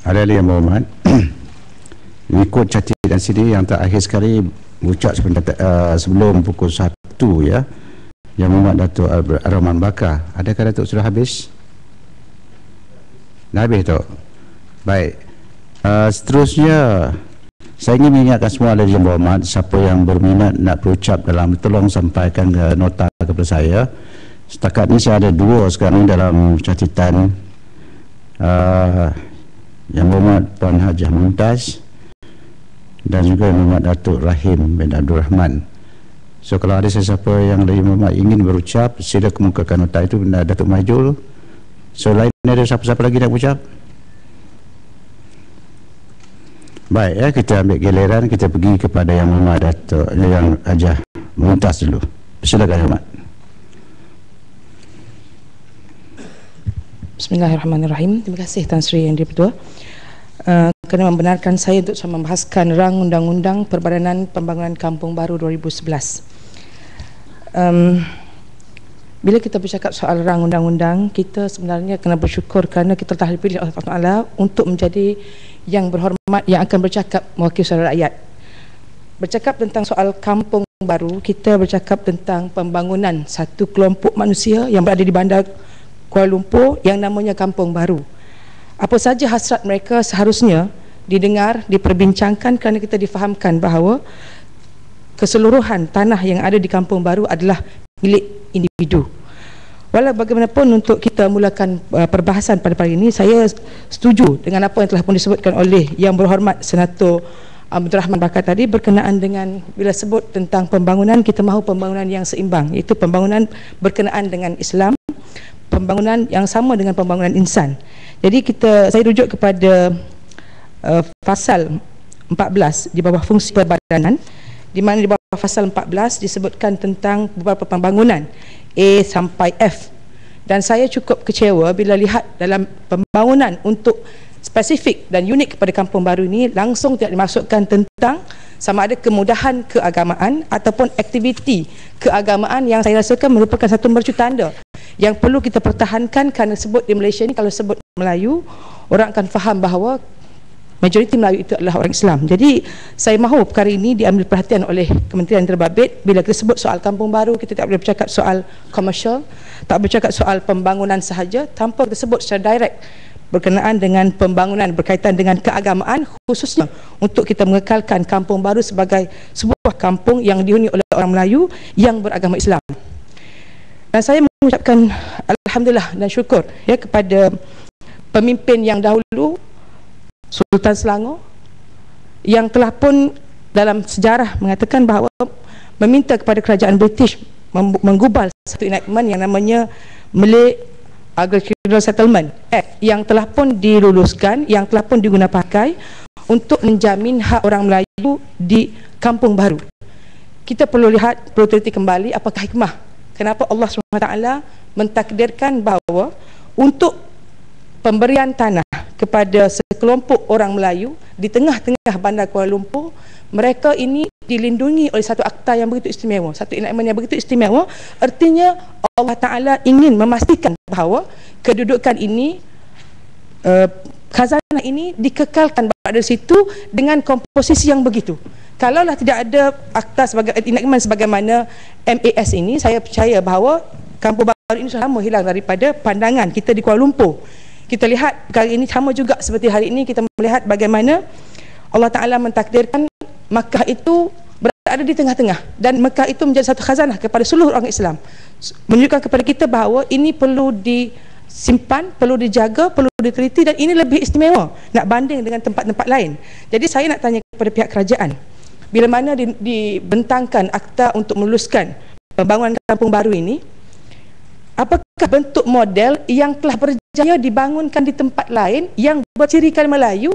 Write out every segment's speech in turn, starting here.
Ahli Muhammad ikut catat dan sini yang terakhir sekali berucap sebelum pukul 1 ya, Yang Muhammad Datuk Ar-Rahman Bakar. Adakah Datuk sudah habis? Dah habis Datuk? Baik. Seterusnya saya ingin mengingatkan semua ahli Yang Muhammad, siapa yang berminat nak berucap dalam, tolong sampaikan nota kepada saya. Setakat ni saya ada 2 sekarang dalam catatan, Yang Muhammad Puan Hajah Mumtaz dan juga Yang Muhammad Datuk Rahim bin Abdul Rahman. So kalau ada sesiapa yang Yang Muhammad ingin berucap, sila kemukakan nota itu. Datuk Majul. So lain ada siapa-siapa lagi nak berucap? Baik ya, kita ambil giliran, kita pergi kepada Yang Muhammad Datuk Yang Hajah Mumtaz dulu. Silakan Yang Muhammad. Bismillahirrahmanirrahim. Terima kasih Tan Sri Yang Di-Pertua kerana membenarkan saya untuk membahaskan rang Undang-Undang Perbadanan Pembangunan Kampung Baru 2011. Bila kita bercakap soal rang undang-undang, kita sebenarnya kena bersyukur kerana kita telah dipilih oleh Allah Taala untuk menjadi yang berhormat yang akan bercakap mewakili suara rakyat. Bercakap tentang soal kampung baru, kita bercakap tentang pembangunan satu kelompok manusia yang berada di bandar Kuala Lumpur yang namanya kampung baru. Apa saja hasrat mereka seharusnya didengar, diperbincangkan kerana kita difahamkan bahawa keseluruhan tanah yang ada di kampung baru adalah milik individu. Walau bagaimanapun, untuk kita mulakan perbahasan pada pagi ini, saya setuju dengan apa yang telah pun disebutkan oleh Yang Berhormat Senator Abdul Rahman Bakar tadi berkenaan dengan bila sebut tentang pembangunan, kita mahu pembangunan yang seimbang, iaitu pembangunan berkenaan dengan Islam, pembangunan yang sama dengan pembangunan insan. Jadi saya rujuk kepada pasal 14 di bawah fungsi perbadanan, di mana di bawah pasal 14 disebutkan tentang beberapa pembangunan A sampai F, dan saya cukup kecewa bila lihat dalam pembangunan untuk spesifik dan unik kepada kampung baru ini langsung tidak dimasukkan tentang sama ada kemudahan keagamaan ataupun aktiviti keagamaan yang saya rasakan merupakan satu mercu tanda yang perlu kita pertahankan, kerana sebut di Malaysia ni, kalau sebut Melayu, orang akan faham bahawa majoriti Melayu itu adalah orang Islam. Jadi saya mahu perkara ini diambil perhatian oleh Kementerian Terbabit. Bila kita sebut soal kampung baru, kita tak boleh bercakap soal komersial, tak boleh bercakap soal pembangunan sahaja tanpa kita sebut secara direct berkenaan dengan pembangunan berkaitan dengan keagamaan, khususnya untuk kita mengekalkan kampung baru sebagai sebuah kampung yang dihuni oleh orang Melayu yang beragama Islam. Dan saya mengucapkan alhamdulillah dan syukur ya kepada pemimpin yang dahulu, Sultan Selangor, yang telah pun dalam sejarah mengatakan bahawa meminta kepada kerajaan British menggubal satu enactment yang namanya Malay Agricultural Settlement Act, yang telah pun diluluskan, yang telah pun digunapakai untuk menjamin hak orang Melayu di kampung baru. Kita perlu lihat, perlu teliti kembali apakah hikmah kenapa Allah SWT mentakdirkan bahawa untuk pemberian tanah kepada sekelompok orang Melayu di tengah-tengah bandar Kuala Lumpur, mereka ini dilindungi oleh satu akta yang begitu istimewa, satu enactment yang begitu istimewa. Artinya Allah Ta'ala ingin memastikan bahawa kedudukan ini, khazanah ini dikekalkan pada situ dengan komposisi yang begitu. Kalaulah tidak ada akta sebagai enactment sebagaimana MAS ini, saya percaya bahawa kampung baru ini sudah lama hilang daripada pandangan kita di Kuala Lumpur. Kita lihat perkara ini sama juga seperti hari ini kita melihat bagaimana Allah Ta'ala mentakdirkan Makkah itu berada di tengah-tengah, dan Makkah itu menjadi satu khazanah kepada seluruh orang Islam, menunjukkan kepada kita bahawa ini perlu disimpan, perlu dijaga, perlu diteliti, dan ini lebih istimewa nak banding dengan tempat-tempat lain. Jadi saya nak tanya kepada pihak kerajaan, bila mana dibentangkan akta untuk meluluskan pembangunan kampung baru ini, apakah bentuk model yang telah berjaya dibangunkan di tempat lain yang bercirikan Melayu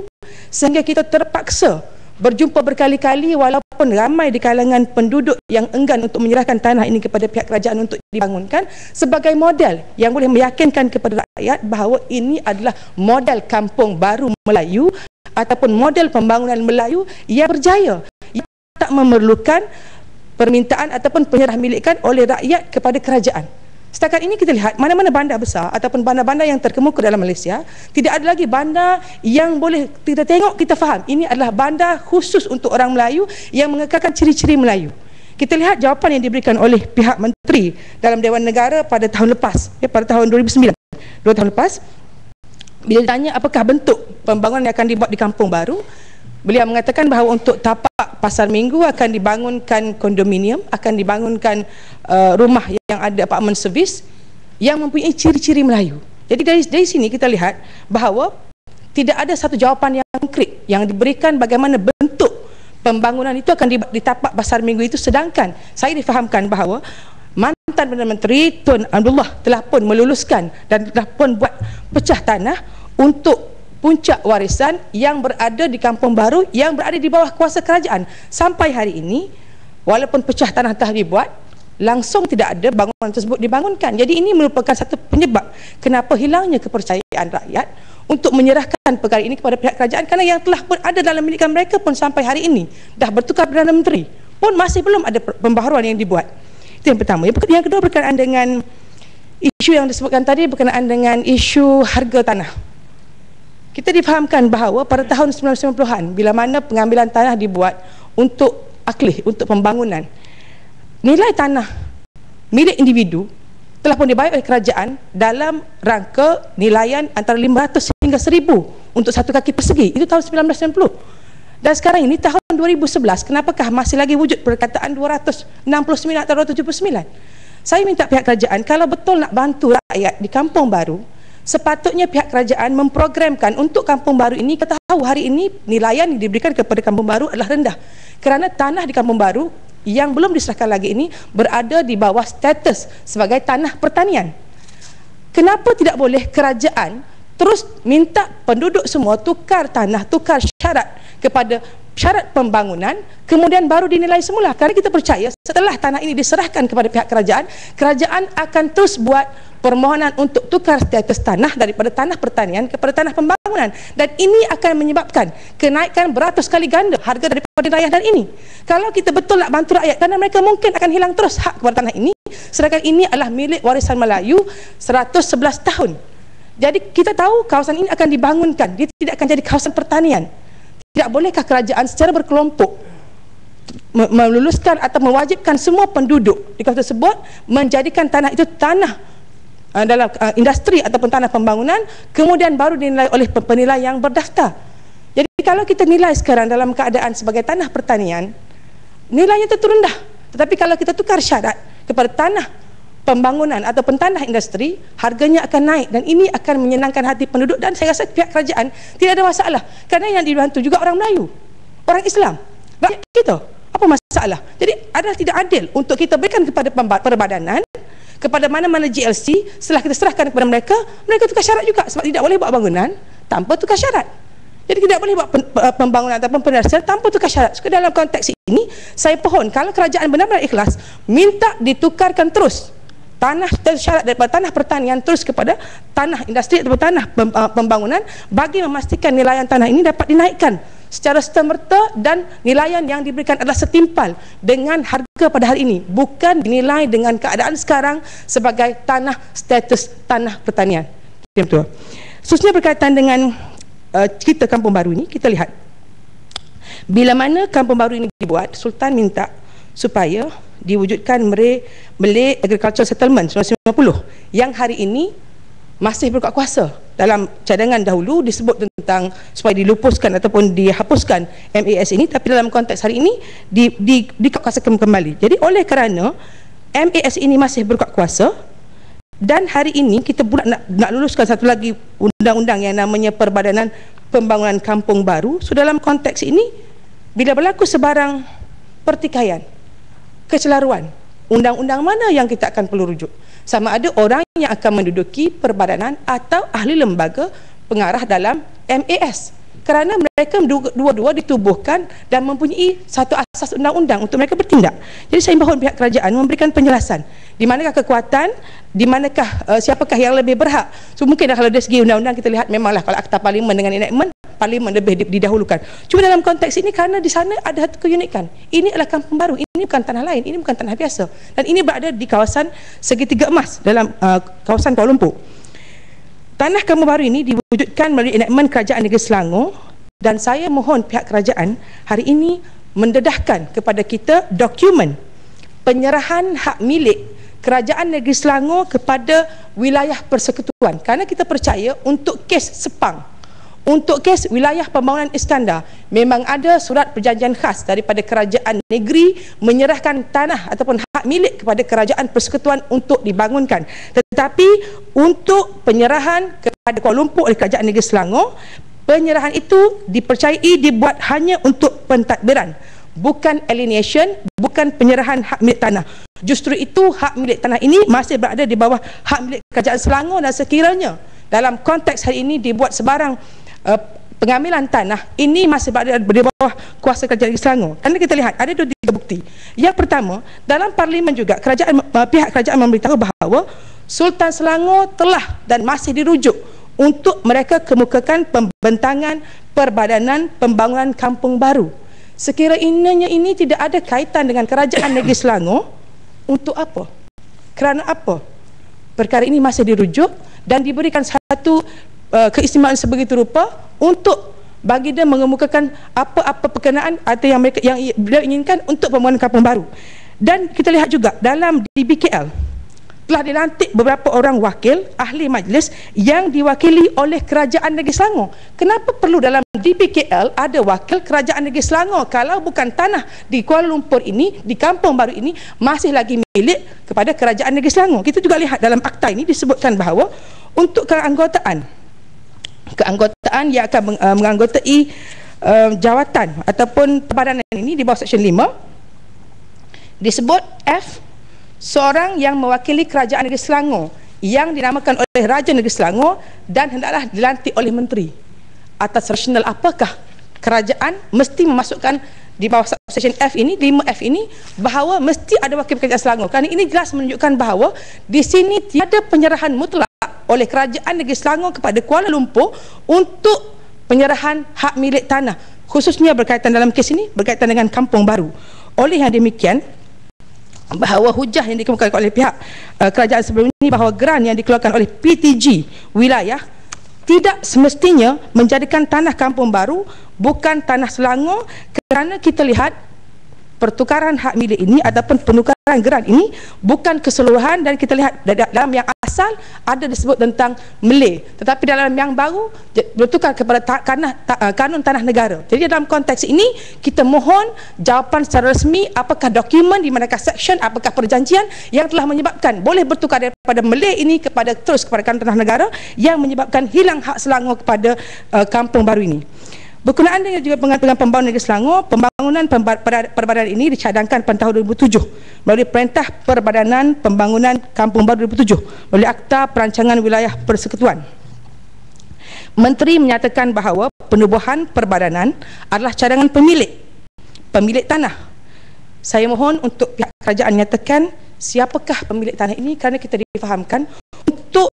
sehingga kita terpaksa berjumpa berkali-kali walaupun ramai di kalangan penduduk yang enggan untuk menyerahkan tanah ini kepada pihak kerajaan untuk dibangunkan sebagai model yang boleh meyakinkan kepada rakyat bahawa ini adalah model kampung baru Melayu ataupun model pembangunan Melayu yang berjaya, yang tak memerlukan permintaan ataupun penyerah milikan oleh rakyat kepada kerajaan. Setakat ini kita lihat mana-mana bandar besar ataupun bandar-bandar yang terkemuka dalam Malaysia, tidak ada lagi bandar yang boleh kita tengok, kita faham ini adalah bandar khusus untuk orang Melayu yang mengekalkan ciri-ciri Melayu. Kita lihat jawapan yang diberikan oleh pihak menteri dalam Dewan Negara pada tahun lepas, pada tahun 2009, 2 tahun lepas, bila ditanya apakah bentuk pembangunan yang akan dibuat di Kampung Baru, beliau mengatakan bahawa untuk tapak pasar minggu akan dibangunkan kondominium, akan dibangunkan rumah yang ada apartment service yang mempunyai ciri-ciri Melayu. Jadi dari sini kita lihat bahawa tidak ada satu jawapan yang konkret yang diberikan bagaimana bentuk pembangunan itu akan di tapak pasar minggu itu, sedangkan saya difahamkan bahawa mantan Perdana Menteri Tun Abdullah telah pun meluluskan dan telah pun buat pecah tanah untuk puncak warisan yang berada di Kampung Baru yang berada di bawah kuasa kerajaan. Sampai hari ini walaupun pecah tanah telah dibuat, langsung tidak ada bangunan tersebut dibangunkan. Jadi ini merupakan satu penyebab kenapa hilangnya kepercayaan rakyat untuk menyerahkan perkara ini kepada pihak kerajaan, kerana yang telah pun ada dalam milikan mereka pun sampai hari ini dah bertukar Perdana Menteri pun masih belum ada pembaharuan yang dibuat. Itu yang pertama. Yang kedua berkenaan dengan isu yang disebutkan tadi berkenaan dengan isu harga tanah. Kita difahamkan bahawa pada tahun 1990-an bila mana pengambilan tanah dibuat untuk aklih, untuk pembangunan, nilai tanah milik individu telah pun dibayar oleh kerajaan dalam rangka nilaian antara 500 hingga 1000 untuk satu kaki persegi. Itu tahun 1990. Dan sekarang ini tahun 2011, kenapakah masih lagi wujud perkataan 269 atau 279? Saya minta pihak kerajaan, kalau betul nak bantu rakyat di Kampung Baru, sepatutnya pihak kerajaan memprogramkan untuk Kampung Baru ini. Kita tahu hari ini nilaian yang diberikan kepada Kampung Baru adalah rendah, kerana tanah di Kampung Baru yang belum diserahkan lagi ini berada di bawah status sebagai tanah pertanian. Kenapa tidak boleh kerajaan terus minta penduduk semua tukar tanah, tukar syarat kepada syarat pembangunan, kemudian baru dinilai semula? Kerana kita percaya setelah tanah ini diserahkan kepada pihak kerajaan, kerajaan akan terus buat permohonan untuk tukar status tanah daripada tanah pertanian kepada tanah pembangunan, dan ini akan menyebabkan kenaikan beratus kali ganda harga daripada nilaian dan ini. Kalau kita betul nak bantu rakyat, kerana mereka mungkin akan hilang terus hak kepada tanah ini, sedangkan ini adalah milik warisan Melayu 111 tahun. Jadi kita tahu kawasan ini akan dibangunkan, dia tidak akan jadi kawasan pertanian. Tidak bolehkah kerajaan secara berkelompok meluluskan atau mewajibkan semua penduduk di kawasan tersebut menjadikan tanah itu tanah dalam industri ataupun tanah pembangunan, kemudian baru dinilai oleh penilai yang berdaftar. Jadi kalau kita nilai sekarang dalam keadaan sebagai tanah pertanian, nilainya tentu rendah. Tetapi kalau kita tukar syarat kepada tanah pembangunan ataupun tanah industri, harganya akan naik, dan ini akan menyenangkan hati penduduk, dan saya rasa pihak kerajaan tidak ada masalah, kerana yang dibantu juga orang Melayu, orang Islam, rakyat kita. Apa masalah? Jadi adalah tidak adil untuk kita berikan kepada perbadanan, kepada mana-mana GLC, setelah kita serahkan kepada mereka, mereka tukar syarat juga, sebab tidak boleh buat bangunan tanpa tukar syarat. Jadi tidak boleh buat pembangunan ataupun penerasan tanpa tukar syarat. So, dalam konteks ini, saya pohon kalau kerajaan benar-benar ikhlas minta ditukarkan terus tanah tersyarat daripada tanah pertanian terus kepada tanah industri atau tanah pembangunan, bagi memastikan nilaian tanah ini dapat dinaikkan secara serta-merta dan nilaian yang diberikan adalah setimpal dengan harga pada hari ini, bukan dinilai dengan keadaan sekarang sebagai tanah status tanah pertanian. Betul. Khususnya berkaitan dengan kita Kampung Baru ini, kita lihat bila mana Kampung Baru ini dibuat, Sultan minta supaya diwujudkan Malay Agricultural Settlement 1950 yang hari ini masih berkuat kuasa. Dalam cadangan dahulu disebut tentang supaya dilupuskan ataupun dihapuskan MAS ini, tapi dalam konteks hari ini dikuatkuasakan kembali. Jadi oleh kerana MAS ini masih berkuat kuasa, dan hari ini kita pula nak luluskan satu lagi undang-undang yang namanya Perbadanan Pembangunan Kampung Baru. So dalam konteks ini, bila berlaku sebarang pertikaian, kecelaruan, undang-undang mana yang kita akan perlu rujuk? Sama ada orang yang akan menduduki perbadanan atau ahli lembaga pengarah dalam MAS, kerana mereka dua-dua ditubuhkan dan mempunyai satu asas undang-undang untuk mereka bertindak. Jadi saya mohon pihak kerajaan memberikan penjelasan di manakah kekuatan, di manakah siapakah yang lebih berhak. So mungkin kalau dari segi undang-undang kita lihat memanglah kalau Akta Parlimen dengan enactment parlimen lebih didahulukan. Cuma dalam konteks ini kerana di sana ada satu keunikan. Ini adalah kampung baru, ini bukan tanah lain, ini bukan tanah biasa. Dan ini berada di kawasan segitiga emas dalam kawasan Kuala Lumpur. Tanah kampung baru ini diwujudkan melalui enactment Kerajaan Negeri Selangor, dan saya mohon pihak kerajaan hari ini mendedahkan kepada kita dokumen penyerahan hak milik Kerajaan Negeri Selangor kepada wilayah persekutuan, kerana kita percaya untuk kes Sepang, untuk kes wilayah pembangunan Iskandar, memang ada surat perjanjian khas daripada kerajaan negeri menyerahkan tanah ataupun hak milik kepada kerajaan persekutuan untuk dibangunkan. Tetapi untuk penyerahan kepada Kuala Lumpur oleh Kerajaan Negeri Selangor, penyerahan itu dipercayai dibuat hanya untuk pentadbiran, bukan alienation, bukan penyerahan hak milik tanah. Justru itu hak milik tanah ini masih berada di bawah hak milik Kerajaan Selangor, dan sekiranya dalam konteks hari ini dibuat sebarang pengambilan tanah, ini masih berada di bawah kuasa Kerajaan Negeri Selangor. Kerana kita lihat ada 2-3 bukti. Yang pertama, dalam parlimen juga pihak kerajaan memberitahu bahawa Sultan Selangor telah dan masih dirujuk untuk mereka kemukakan pembentangan Perbadanan Pembangunan Kampung Baru. Sekiranya ini tidak ada kaitan dengan Kerajaan Negeri Selangor, untuk apa? Kerana apa? Perkara ini masih dirujuk dan diberikan satu keistimewaan sebegitu rupa untuk bagi dia mengemukakan apa-apa perkenaan atau yang beliau inginkan untuk pembangunan kampung baru. Dan kita lihat juga dalam DBKL telah dilantik beberapa orang wakil ahli majlis yang diwakili oleh Kerajaan Negeri Selangor. Kenapa perlu dalam DBKL ada wakil Kerajaan Negeri Selangor kalau bukan tanah di Kuala Lumpur ini, di kampung baru ini masih lagi milik kepada Kerajaan Negeri Selangor? Kita juga lihat dalam akta ini disebutkan bahawa untuk keanggotaan yang akan menganggotai jawatan ataupun perbadanan ini di bawah Seksyen 5 disebut F, seorang yang mewakili Kerajaan Negeri Selangor yang dinamakan oleh Raja Negeri Selangor dan hendaklah dilantik oleh menteri. Atas rasional apakah kerajaan mesti memasukkan di bawah Seksyen F ini, 5F ini, bahawa mesti ada wakil Kerajaan Selangor? Kerana ini jelas menunjukkan bahawa di sini tiada penyerahan mutlak oleh Kerajaan Negeri Selangor kepada Kuala Lumpur untuk penyerahan hak milik tanah, khususnya berkaitan dalam kes ini berkaitan dengan kampung baru. Oleh yang demikian, bahawa hujah yang dikemukakan oleh pihak kerajaan sebelum ini bahawa geran yang dikeluarkan oleh PTG wilayah tidak semestinya menjadikan tanah kampung baru bukan tanah Selangor, kerana kita lihat pertukaran hak milik ini ataupun penukaran geran ini bukan keseluruhan, dan kita lihat dalam yang asal ada disebut tentang Melay, tetapi dalam yang baru bertukar kepada kanun tanah negara. Jadi dalam konteks ini kita mohon jawapan secara resmi, apakah dokumen, di manakah section, apakah perjanjian yang telah menyebabkan boleh bertukar daripada Melay ini kepada kanun tanah negara yang menyebabkan hilang hak Selangor kepada kampung baru ini. Berkenaan dengan juga dengan pembangunan Negeri Selangor, pembangunan perbadanan ini dicadangkan pada tahun 2007 melalui Perintah Perbadanan Pembangunan Kampung Baru 2007 melalui Akta Perancangan Wilayah Persekutuan. Menteri menyatakan bahawa penubuhan perbadanan adalah cadangan pemilik tanah. Saya mohon untuk pihak kerajaan nyatakan siapakah pemilik tanah ini, kerana kita difahamkan untuk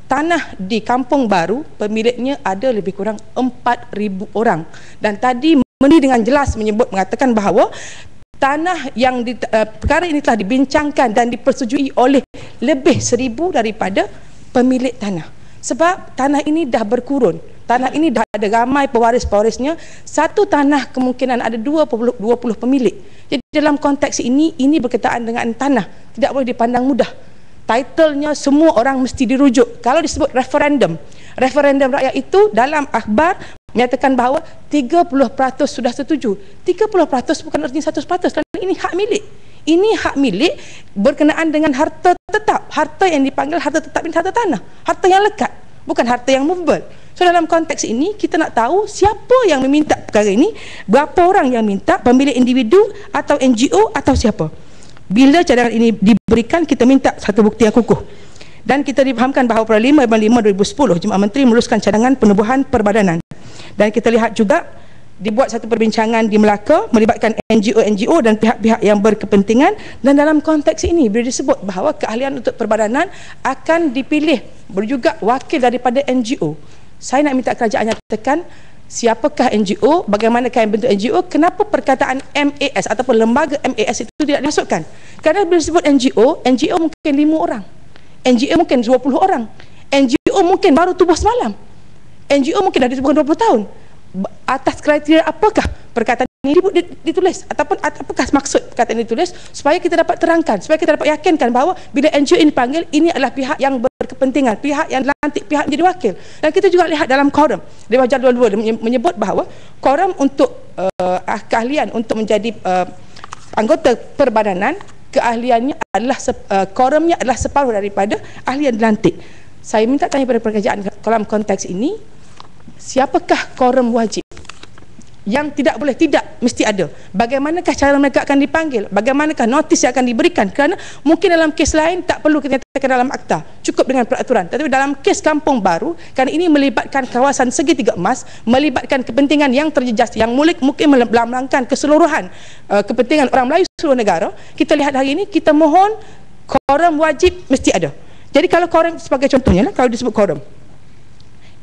tanah di kampung baru pemiliknya ada lebih kurang 4,000 orang, dan tadi Menteri dengan jelas mengatakan bahawa tanah yang perkara ini telah dibincangkan dan dipersetujui oleh lebih 1,000 daripada pemilik tanah. Sebab tanah ini dah berkurun, tanah ini dah ada ramai pewaris-pewarisnya. Satu tanah kemungkinan ada 20 pemilik. Jadi dalam konteks ini berkaitan dengan tanah tidak boleh dipandang mudah. Titlenya semua orang mesti dirujuk. Kalau disebut referendum rakyat itu dalam akhbar menyatakan bahawa 30% sudah setuju. 30% bukan artinya 100%, kerana ini hak milik. Ini hak milik berkenaan dengan harta tetap. Harta yang dipanggil harta tetap ini harta tanah, harta yang lekat, bukan harta yang movable. So dalam konteks ini kita nak tahu siapa yang meminta perkara ini, berapa orang yang minta, pemilik individu atau NGO atau siapa. Bila cadangan ini diberikan, kita minta satu bukti yang kukuh. Dan kita difahamkan bahawa pada 5/5/2010 Jemaah Menteri meluluskan cadangan penubuhan perbadanan. Dan kita lihat juga dibuat satu perbincangan di Melaka melibatkan NGO dan pihak-pihak yang berkepentingan. Dan dalam konteks ini bila disebut bahawa keahlian untuk perbadanan akan dipilih juga wakil daripada NGO. Saya nak minta kerajaan nyatakan siapakah NGO, bagaimanakah yang bentuk NGO, kenapa perkataan MAS ataupun lembaga MAS itu tidak dimasukkan. Kerana bila disebut NGO, NGO mungkin 5 orang, NGO mungkin 20 orang, NGO mungkin baru tubuh semalam, NGO mungkin dah ditubuhkan 20 tahun. Atas kriteria apakah perkataan ini ditulis, ataupun apakah maksud perkataan ini ditulis, supaya kita dapat terangkan, supaya kita dapat yakinkan bahawa bila NGO ini dipanggil, ini adalah pihak yang berkepentingan, pihak yang dilantik, pihak menjadi wakil. Dan kita juga lihat dalam quorum Dewan Jadual 2 menyebut bahawa quorum untuk keahlian untuk menjadi anggota perbadanan, keahliannya adalah quorumnya adalah separuh daripada ahli yang dilantik. Saya minta tanya pada pekerjaan dalam konteks ini, siapakah quorum wajib? Yang tidak boleh, tidak mesti ada. Bagaimanakah cara mereka akan dipanggil? Bagaimanakah notis yang akan diberikan? Kerana mungkin dalam kes lain tak perlu kita nyatakan dalam akta, cukup dengan peraturan. Tetapi dalam kes Kampung Baru, kerana ini melibatkan kawasan segitiga emas, melibatkan kepentingan yang terjejas, yang mungkin melambangkan keseluruhan kepentingan orang Melayu seluruh negara, kita lihat hari ini, kita mohon quorum wajib mesti ada. Jadi kalau quorum sebagai contohnya, kalau disebut quorum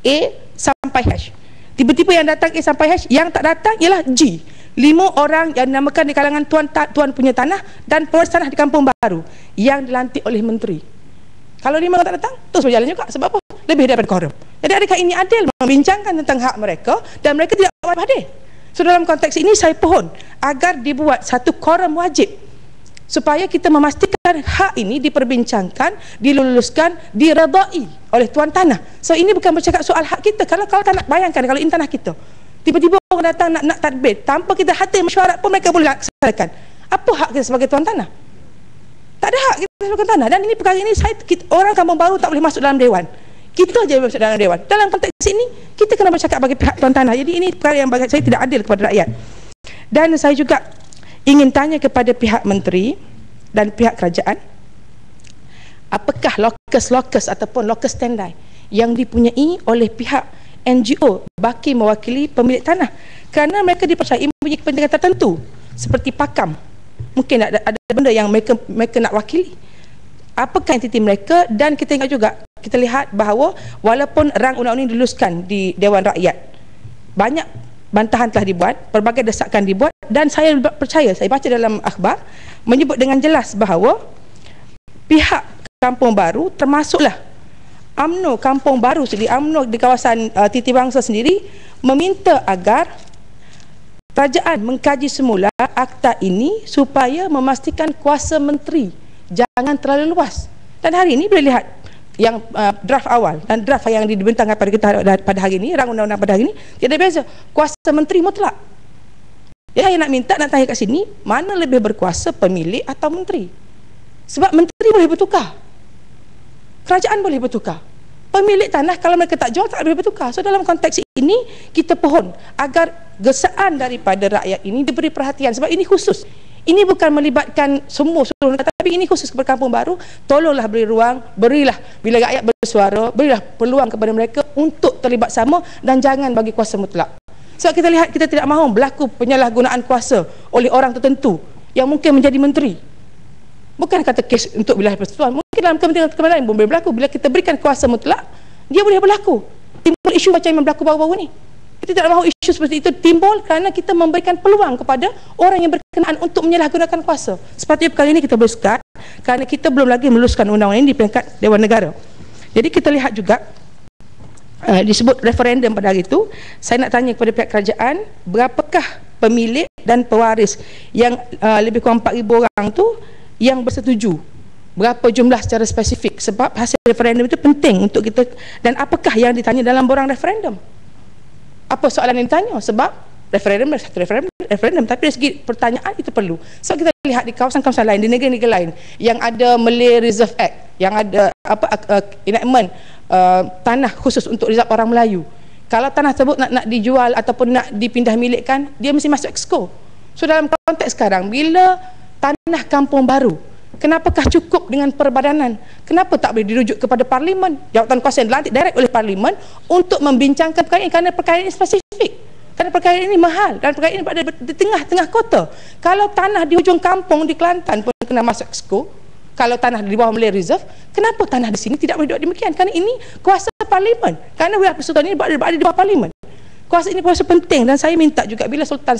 A sampai H, tiba-tiba yang datang A sampai H, yang tak datang ialah G. 5 orang yang dinamakan di kalangan tuan punya tanah dan pewaris tanah di Kampung Baru yang dilantik oleh menteri. Kalau 5 orang tak datang, terus berjalan juga. Sebab apa? Lebih daripada quorum. Jadi adakah ini adil membincangkan tentang hak mereka dan mereka tidak wajib hadir? So dalam konteks ini saya pohon agar dibuat satu quorum wajib supaya kita memastikan hak ini diperbincangkan, diluluskan, diredai oleh tuan tanah. So ini bukan bercakap soal hak kita. Kalau tanah, bayangkan kalau ini tanah kita, tiba-tiba orang datang nak tadbir, tanpa kita hadir mesyuarat pun mereka boleh laksanakan. Apa hak kita sebagai tuan tanah? Tak ada hak kita sebagai tuan tanah. Dan ini perkara ini orang Kampung Baru tak boleh masuk dalam dewan. Kita je boleh masuk dalam dewan. Dalam konteks ini kita kena bercakap bagi pihak tuan tanah. Jadi ini perkara yang bagi saya tidak adil kepada rakyat. Dan saya juga ingin tanya kepada pihak menteri dan pihak kerajaan, apakah lokus ataupun lokus standby yang dipunyai oleh pihak NGO baki mewakili pemilik tanah, kerana mereka dipercayai mempunyai kepentingan tertentu seperti pakam, mungkin ada benda yang mereka nak wakili. Apakah entiti mereka? Dan kita ingat juga, kita lihat bahawa walaupun rang undang-undang ini diluluskan di Dewan Rakyat, banyak bantahan telah dibuat, pelbagai desakan dibuat, dan saya percaya, saya baca dalam akhbar menyebut dengan jelas bahawa pihak Kampung Baru, termasuklah UMNO Kampung Baru sendiri, UMNO di kawasan Titi Bangsa sendiri, meminta agar kerajaan mengkaji semula akta ini supaya memastikan kuasa menteri jangan terlalu luas. Dan hari ini boleh lihat yang draft awal dan draft yang dibentangkan pada kita pada hari ini, rang undang-undang pada hari ini, tidak beza. Kuasa menteri mutlak. Ya, saya nak minta, nak tanya kat sini, mana lebih berkuasa, pemilik atau menteri? Sebab menteri boleh bertukar, kerajaan boleh bertukar, pemilik tanah kalau mereka tak jual tak boleh bertukar. So dalam konteks ini kita pohon agar gesaan daripada rakyat ini diberi perhatian, sebab ini khusus. Ini bukan melibatkan semua seluruh negara, tapi ini khusus kepada Kampung Baru. Tolonglah beri ruang, berilah bila rakyat bersuara, berilah peluang kepada mereka untuk terlibat sama dan jangan bagi kuasa mutlak. Sebab kita lihat, kita tidak mahu berlaku penyalahgunaan kuasa oleh orang tertentu yang mungkin menjadi menteri. Bukan kata kes untuk wilayah persekutuan, mungkin dalam kepentingan lain pun boleh berlaku. Bila kita berikan kuasa mutlak, dia boleh berlaku. Timbul isu macam yang berlaku baru-baru ni. Kita tidak mahu isu seperti itu timbul kerana kita memberikan peluang kepada orang yang berkenaan untuk menyalahgunakan kuasa. Seperti perkara ini kita boleh sekat kerana kita belum lagi meluluskan undang-undang ini di peringkat Dewan Negara. Jadi kita lihat juga disebut referendum pada hari itu. Saya nak tanya kepada pihak kerajaan, berapakah pemilik dan pewaris yang lebih kurang 4,000 orang tu yang bersetuju? Berapa jumlah secara spesifik? Sebab hasil referendum itu penting untuk kita. Dan apakah yang ditanya dalam borang referendum? Apa soalan yang ditanya? Sebab referendum tapi dari segi pertanyaan itu perlu. So kita lihat di kawasan-kawasan lain, di negara-negara lain yang ada Malay Reserve Act, yang ada enactment tanah khusus untuk reserve orang Melayu. Kalau tanah tersebut nak dijual ataupun nak dipindah milikkan, dia mesti masuk exco. So dalam konteks sekarang, bila tanah Kampung Baru, kenapakah cukup dengan perbadanan? Kenapa tak boleh dirujuk kepada Parlimen? Jawatan kuasa yang dilantik direct oleh Parlimen untuk membincangkan perkara ini, kerana perkara ini spesifik. Kerana perkara ini mahal dan perkara ini berada di tengah-tengah kota. Kalau tanah di hujung kampung di Kelantan pun kena masuk exco, kalau tanah di bawah Malay Reserve, kenapa tanah di sini tidak boleh duduk demikian? Kerana ini kuasa Parlimen. Kerana wilayah persekutuan ini berada di bawah Parlimen. Kuasa ini kuasa penting, dan saya minta juga bila Sultan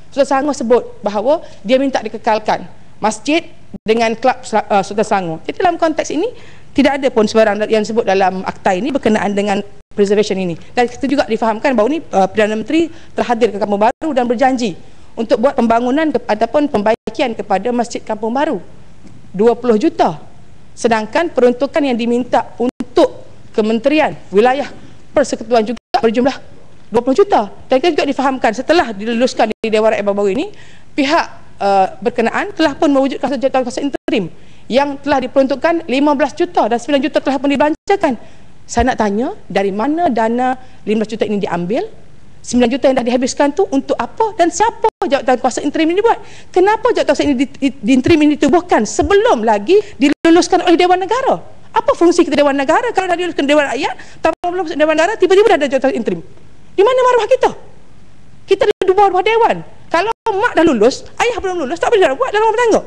Selangor sebut bahawa dia minta dikekalkan masjid dengan kelab Sultan Selangor. Jadi dalam konteks ini tidak ada pun sebarang yang disebut dalam akta ini berkenaan dengan preservation ini. Dan kita juga difahamkan bahawa ini Perdana Menteri terhadir ke Kampung Baru dan berjanji untuk buat pembangunan ataupun pembaikian kepada Masjid Kampung Baru 20 juta. Sedangkan peruntukan yang diminta untuk Kementerian Wilayah Persekutuan juga berjumlah 20 juta. Dan kita juga difahamkan setelah diluluskan di Dewan Rakyat baru ini, pihak berkenaan telah pun mewujudkan jawatan kuasa interim yang telah diperuntukkan 15 juta dan 9 juta telah pun dibelanjakan. Saya nak tanya, dari mana dana 15 juta ini diambil? 9 juta yang dah dihabiskan tu untuk apa dan siapa jawatan kuasa interim ini dibuat? Kenapa jawatan kuasa ini interim ini ditubuhkan sebelum lagi diluluskan oleh Dewan Negara? Apa fungsi kita Dewan Negara kalau dah diluluskan Dewan Rakyat, tanpa belum Dewan Negara, tiba-tiba dah ada jawatan interim? Di mana maruah kita? Kita di bawah Dewan. Kalau mak dah lulus, ayah belum lulus, tak boleh dah buat dalam rumah tangga.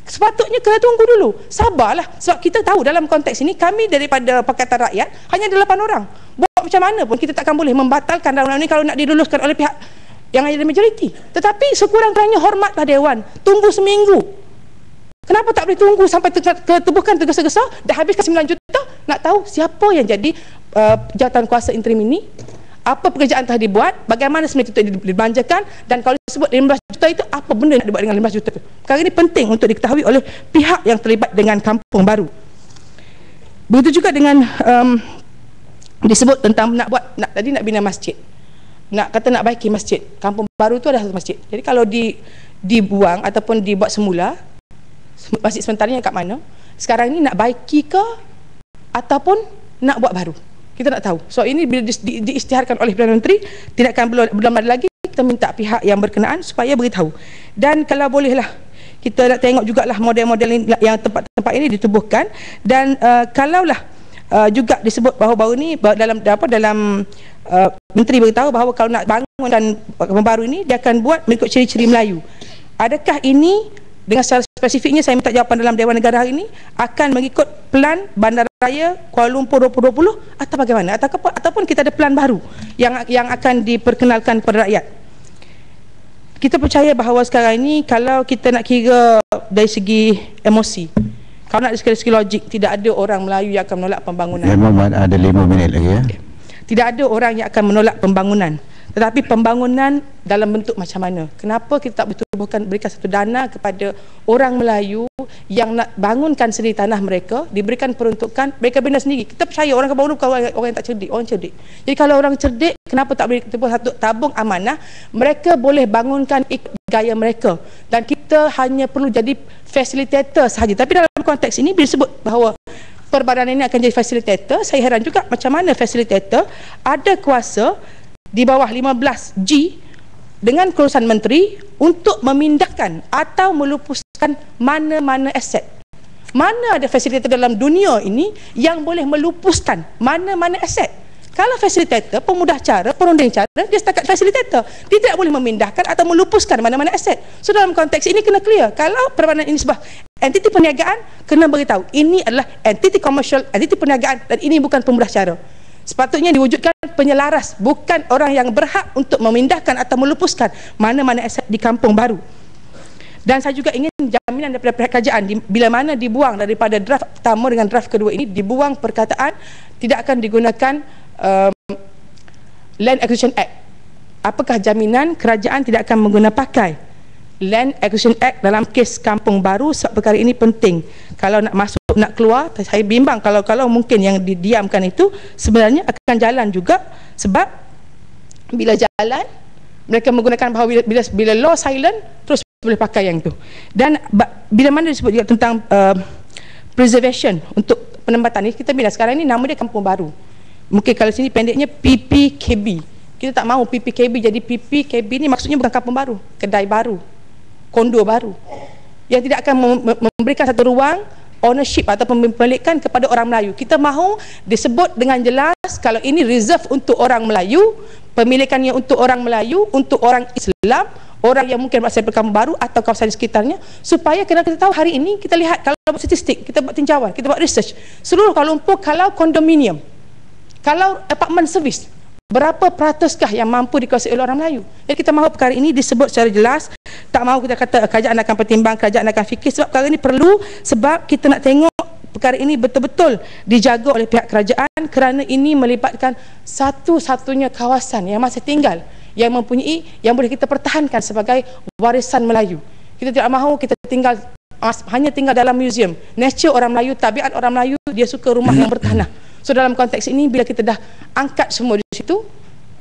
Sepatutnya kena tunggu dulu. Sabarlah. Sebab kita tahu dalam konteks ini, kami daripada Pakatan Rakyat hanya 8 orang. Buat macam mana pun kita takkan boleh membatalkan dalam ini kalau nak diluluskan oleh pihak yang ada majoriti. Tetapi sekurang-kurangnya hormatlah Dewan. Tunggu seminggu. Kenapa tak boleh tunggu sampai ketubuhkan tergesa-gesa, dah habiskan 9 juta, nak tahu siapa yang jadi jawatan kuasa interim ini, apa pekerjaan telah dibuat, bagaimana sebenarnya itu dibelanjakan, dan kalau disebut 15 juta itu, apa benda yang dibuat dengan 15 juta itu. Perkara ini penting untuk diketahui oleh pihak yang terlibat dengan Kampung Baru. Begitu juga dengan disebut tentang tadi nak bina masjid, nak baiki masjid. Kampung Baru itu ada satu masjid. Jadi kalau dibuang ataupun dibuat semula, masjid sementaranya kat mana, sekarang ini nak baiki ke ataupun nak buat baru, kita nak tahu. So ini bila diisytiharkan oleh Perdana Menteri, tidak akan belum ada lagi, kita minta pihak yang berkenaan supaya beritahu. Dan kalau bolehlah kita nak tengok jugalah model-model yang tempat-tempat ini ditubuhkan. Dan kalaulah juga disebut bahawa baru ni dalam Menteri beritahu bahawa kalau nak bangunkan Kampung Baru ini, dia akan buat mengikut ciri-ciri Melayu. Adakah ini dengan secara spesifiknya, saya minta jawapan dalam Dewan Negara hari ini, akan mengikut plan Bandaraya Kuala Lumpur 2020 atau bagaimana? Ataupun kita ada plan baru yang akan diperkenalkan kepada rakyat? Kita percaya bahawa sekarang ini, kalau kita nak kira dari segi emosi, kalau nak dari segi logik, tidak ada orang Melayu yang akan menolak pembangunan. Memang ada 5 minit lagi ya. Tidak ada orang yang akan menolak pembangunan. Tetapi pembangunan dalam bentuk macam mana? Kenapa kita tak berikan satu dana kepada orang Melayu yang nak bangunkan sendiri tanah mereka, diberikan peruntukan, mereka bina sendiri. Kita percaya orang Kampung Baru bukan orang yang tak cerdik, orang cerdik. Jadi kalau orang cerdik, kenapa tak boleh satu tabung amanah, mereka boleh bangunkan ikut gaya mereka. Dan kita hanya perlu jadi facilitator sahaja. Tapi dalam konteks ini, bila sebut bahawa perbadanan ini akan jadi facilitator, saya heran juga macam mana facilitator ada kuasa di bawah 15G dengan kelulusan menteri untuk memindahkan atau melupuskan mana-mana aset. Mana ada fasilitator dalam dunia ini yang boleh melupuskan mana-mana aset? Kalau fasilitator, pemudah cara, perunding cara, dia setakat fasilitator. Dia tidak boleh memindahkan atau melupuskan mana-mana aset. So dalam konteks ini kena clear. Kalau perbanan ini sebuah entiti perniagaan, kena beritahu ini adalah entiti komersial, entiti perniagaan, dan ini bukan pemudah cara. Sepatutnya diwujudkan penyelaras, bukan orang yang berhak untuk memindahkan atau melupuskan mana-mana aset di Kampung Baru. Dan saya juga ingin jaminan daripada pihak kerajaan, bila mana dibuang daripada draft pertama dengan draft kedua ini, dibuang perkataan tidak akan digunakan Land Acquisition Act. Apakah jaminan kerajaan tidak akan menggunakan pakai Land Acquisition Act dalam kes Kampung Baru? Sebab perkara ini penting. Kalau nak masuk, nak keluar, saya bimbang kalau mungkin yang didiamkan itu sebenarnya akan jalan juga. Sebab bila jalan, mereka menggunakan bahawa bila law silent, terus boleh pakai yang itu. Dan bila mana disebut juga tentang preservation untuk penempatan ini, kita bila sekarang ini nama dia Kampung Baru. Mungkin kalau sini pendeknya PPKB. Kita tak mahu PPKB jadi PPKB ni maksudnya bukan Kampung Baru, kedai baru, kondo baru yang tidak akan memberikan satu ruang ownership atau pemilikan kepada orang Melayu. Kita mahu disebut dengan jelas kalau ini reserve untuk orang Melayu, pemilikannya untuk orang Melayu, untuk orang Islam, orang yang mungkin berasal dari Kampung Baru atau kawasan di sekitarnya, supaya kita tahu hari ini kita lihat, kalau buat statistik, kita buat tinjauan, kita buat research, seluruh Kuala Lumpur kalau kondominium, kalau apartment service, berapa peratuskah yang mampu dikuasai oleh orang Melayu. Jadi kita mahu perkara ini disebut secara jelas. Tak mahu kita kata kerajaan akan pertimbang, kerajaan akan fikir, sebab perkara ini perlu, sebab kita nak tengok perkara ini betul-betul dijaga oleh pihak kerajaan, kerana ini melibatkan satu-satunya kawasan yang masih tinggal yang mempunyai, yang boleh kita pertahankan sebagai warisan Melayu. Kita tidak mahu kita tinggal hanya tinggal dalam museum. Nature orang Melayu, tabiat orang Melayu, dia suka rumah yang bertanah. So dalam konteks ini, bila kita dah angkat semua di situ,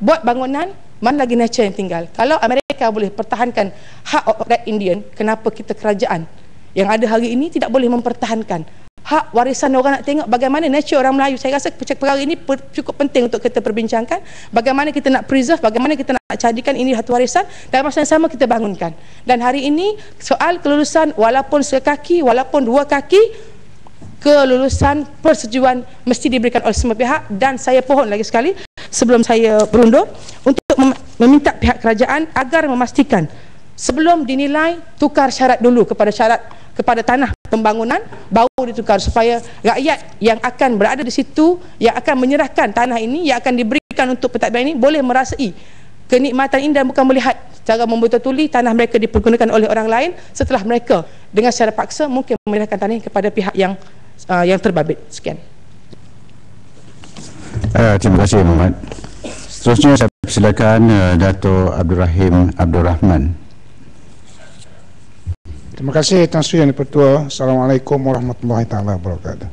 buat bangunan, mana lagi nature yang tinggal? Kalau Amerika boleh pertahankan hak rakyat Indian, kenapa kita kerajaan yang ada hari ini tidak boleh mempertahankan hak warisan orang? Nak tengok bagaimana nature orang Melayu. Saya rasa perkara ini cukup penting untuk kita perbincangkan. Bagaimana kita nak preserve, bagaimana kita nak jadikan ini satu warisan, dan masa yang sama kita bangunkan. Dan hari ini soal kelulusan, walaupun sekaki, walaupun dua kaki, kelulusan persetujuan mesti diberikan oleh semua pihak. Dan saya pohon lagi sekali sebelum saya berundur untuk meminta pihak kerajaan agar memastikan sebelum dinilai, tukar syarat dulu kepada tanah pembangunan, baru ditukar, supaya rakyat yang akan berada di situ, yang akan menyerahkan tanah ini, yang akan diberikan untuk pentadbiran ini, boleh merasai kenikmatan ini dan bukan melihat cara membetul-tuli tanah mereka dipergunakan oleh orang lain setelah mereka dengan secara paksa mungkin menyerahkan tanah ini kepada pihak yang terbabit. Sekian. Terima kasih Muhammad. Seterusnya saya persilakan Dato' Abdul Rahim Abdul Rahman. Terima kasih Tan Sri Yang di-Pertua. Assalamualaikum warahmatullahi taala wabarakatuh.